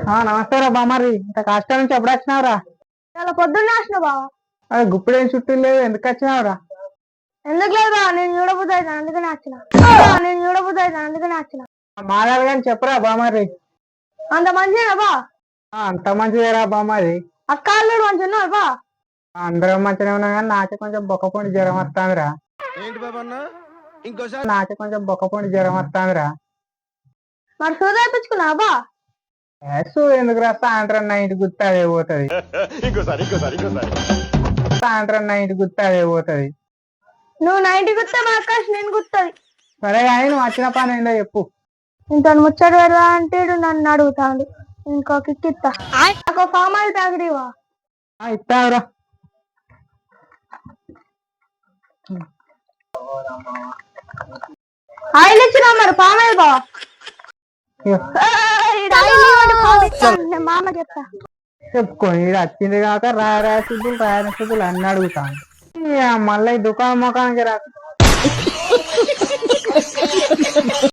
నమస్తే రా బామారి ఇంత కష్టం నుంచి ఎప్పుడు వచ్చినావురా? చాలా పొద్దున్నే వచ్చిన బావా. అది గుప్పిడేం చుట్టూ లేదు, ఎందుకు వచ్చినావురా? ఎందుకు లేదు బావ, నేను చూడబుద్ధి అవుతాను అందుకనే వచ్చిన. మాట్లాడు కానీ చెప్పురా బామారి. అంత మంచిగా బా. అంత మంచిదేరా బామారి. అక్క అల్లుడు మంచిగా ఉన్నారు బా. అందరం మంచిగా ఉన్నా కానీ నాకే కొంచెం బొక్కపొండి జ్వరం వస్తాందిరా. మరి సూది వేయించుకున్నా బా. ఎందుకురా, సాయంత్రం నైట్ గుర్తు అదే పోతుంది. నువ్వు 90 గుర్తా మా అక్క నేను గుర్తుంది. సరే కానీ నువ్వు వచ్చిన పని ఏందో చెప్పు. ఇంత ముచ్చట పెడదా అంటే నన్ను అడుగుతాడు. ఇంకో కిక్ ఇస్తా. నాకు ఫామ్ ఆయిల్ ప్యాకెట్ ఇవ్వ. ఇస్తావురా. ఆయిల్ ఇచ్చినా మరి ఫామ్ ఆయిల్ బావా. మామ చెప్తా. చెప్పుకొని ఇది వచ్చింది కాక రాయరాశుద్ధులు అన్ని అడుగుతాను. మళ్ళీ ఈ దుకాణం ముఖానికి రా.